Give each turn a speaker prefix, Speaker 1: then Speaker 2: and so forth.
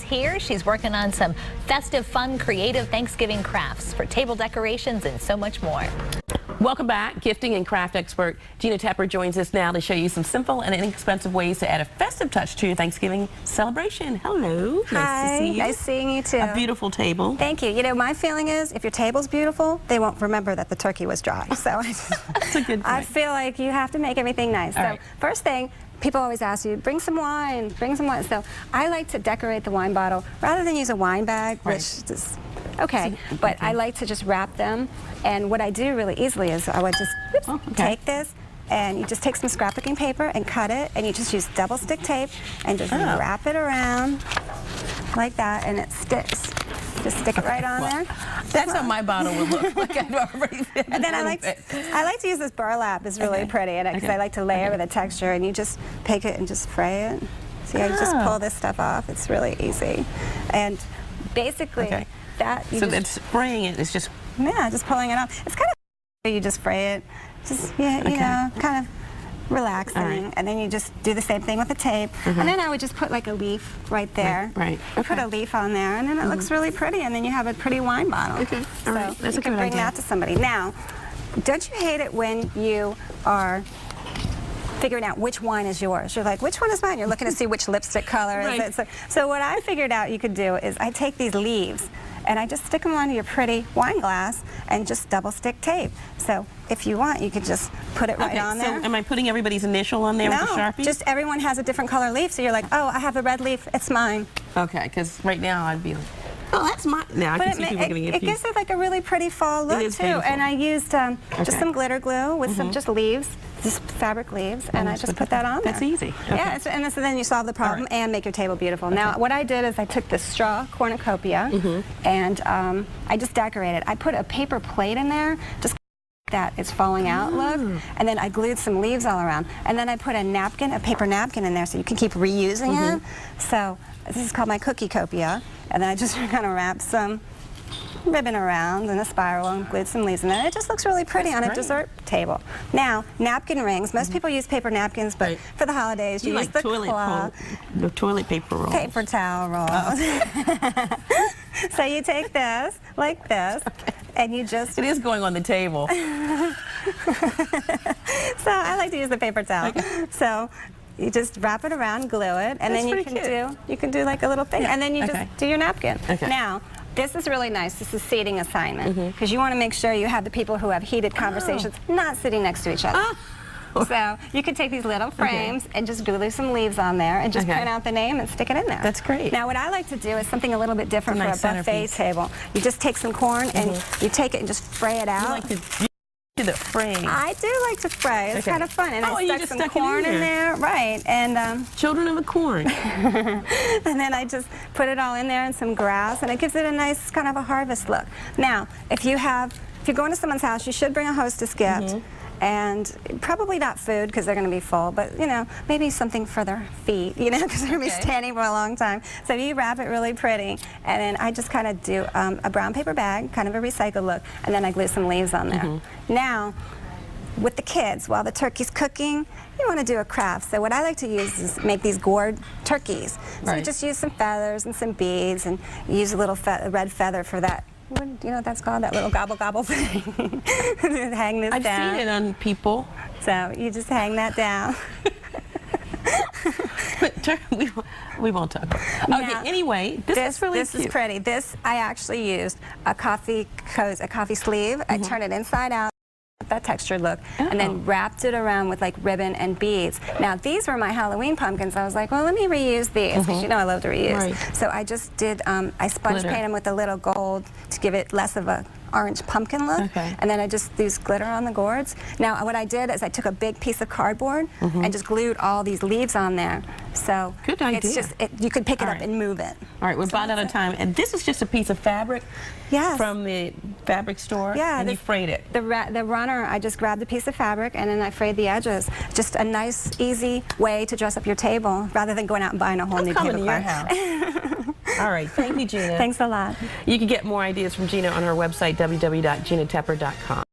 Speaker 1: here. She's working on some festive, fun, creative Thanksgiving crafts for table decorations and so much more.
Speaker 2: Welcome back. Gifting and craft expert Gina Tepper joins us now to show you some simple and inexpensive ways to add a festive touch to your Thanksgiving celebration. Hello.
Speaker 3: Hi.
Speaker 2: Nice to see you.
Speaker 3: Nice seeing you too.
Speaker 2: A beautiful table.
Speaker 3: Thank you. You know, my feeling is if your table's beautiful, they won't remember that the turkey was dry. So
Speaker 2: That's a good point.
Speaker 3: I feel like you have to make everything nice.
Speaker 2: All
Speaker 3: so
Speaker 2: right.
Speaker 3: First thing, people always ask you, bring some wine, bring some wine. So I like to decorate the wine bottle rather than use a wine bag,
Speaker 2: Right.
Speaker 3: which is okay, but I like to just wrap them. And what I do really easily is I would just take this, and you just take some scrapbooking paper and cut it, and you just use double stick tape and just wrap it around like that, and it sticks. Just stick it right on there.
Speaker 2: That's how my bottle would look like. I'd already
Speaker 3: And then I like to use this burlap. It's really pretty, and because I like to layer with a texture, and you just pick it and just spray it. See, I just pull this stuff off. It's really easy, and basically that.
Speaker 2: So then spraying it is just.
Speaker 3: Yeah, just pulling it off. It's kind of you just spray it, just you know, kind of relaxing, and then you just do the same thing with the tape. And then I would just put like a leaf right there.
Speaker 2: Right.
Speaker 3: Put a leaf on there, and then it looks really pretty, and then you have a pretty wine bottle. So
Speaker 2: That's
Speaker 3: you can bring that to somebody. Now, don't you hate it when you are figuring out which wine is yours? You're like, which one is mine? You're looking to see which lipstick color is it. So what I figured out you could do is I take these leaves and I just stick them onto your pretty wine glass and just double stick tape. So if you want, you could just put it right on there.
Speaker 2: So am I putting everybody's initial on there with a Sharpie?
Speaker 3: Just everyone has a different color leaf, so you're like, oh, I have a red leaf, it's mine.
Speaker 2: Okay, because right now I'd be like, oh, that's mine. Now I can see people getting
Speaker 3: it gives it like a really pretty fall look too.
Speaker 2: Beautiful.
Speaker 3: And I used just some glitter glue with some just leaves, just fabric leaves, and I just put that on there.
Speaker 2: That's easy.
Speaker 3: Yeah, and so then you solve the problem and make your table beautiful. Now, what I did is I took this straw cornucopia and I just decorated. I put a paper plate in there, just that it's falling out look, and then I glued some leaves all around, and then I put a napkin, a paper napkin in there so you can keep reusing it. So this is called my cookie copia, and then I just kind of wrapped some ribbon around in a spiral and glued some leaves in there. It just looks really pretty on a dessert table. Now, napkin rings. Most people use paper napkins, but for the holidays you use the
Speaker 2: toilet paper roll.
Speaker 3: Paper towel rolls. So you take this, like this, and you just...
Speaker 2: It is going on the table.
Speaker 3: So I like to use the paper towel. So you just wrap it around, glue it, and then you can do like a little thing, and then you just do your napkin. Now, this is really nice. This is seating assignment, because you want to make sure you have the people who have heated conversations not sitting next to each other. So you could take these little frames and just glue some leaves on there and just print out the name and stick it in there.
Speaker 2: That's great.
Speaker 3: Now what I like to do is something a little bit different for a buffet table. You just take some corn and you take it and just fray it out.
Speaker 2: You like to do the fraying.
Speaker 3: I do like to fray. It's kind of fun. And I stuck some
Speaker 2: stuck
Speaker 3: corn in there. Right. And
Speaker 2: children of the corn.
Speaker 3: and then I just put it all in there and some grass, and it gives it a nice kind of a harvest look. Now, if you're going to someone's house, you should bring a hostess gift. And probably not food because they're going to be full, but you know, maybe something for their feet, you know, because they're going to be standing for a long time. So you wrap it really pretty, and then I just kind of do a brown paper bag, kind of a recycled look, and then I glue some leaves on there. Now, with the kids, while the turkey's cooking, you want to do a craft. So what I like to use is make these gourd turkeys. So you just use some feathers and some beads, and use a little red feather for that. Do you know what that's called? That little gobble gobble thing. Hang this down.
Speaker 2: I've seen it on people.
Speaker 3: So you just hang that down.
Speaker 2: we won't talk about it. Okay, anyway, this is really cute.
Speaker 3: This is pretty. This, I actually used a coffee sleeve. I turned it inside out. That textured look, and then wrapped it around with like ribbon and beads. Now these were my Halloween pumpkins. I was like, well, let me reuse these, because you know I love to reuse. So I just did, I sponge paint them with a little gold to give it less of a orange pumpkin look, and then I just used glitter on the gourds. Now what I did is I took a big piece of cardboard and just glued all these leaves on there. So
Speaker 2: good idea.
Speaker 3: It's just, you could pick it up and move it.
Speaker 2: All right, we're about out of time, and this is just a piece of fabric from the fabric store, and you frayed it.
Speaker 3: The runner, I just grabbed a piece of fabric and then I frayed the edges. Just a nice, easy way to dress up your table rather than going out and buying a whole new tablecloth.
Speaker 2: Your house. All right, thank you, Gina.
Speaker 3: Thanks a lot.
Speaker 2: You can get more ideas from Gina on her website, www.ginatepper.com.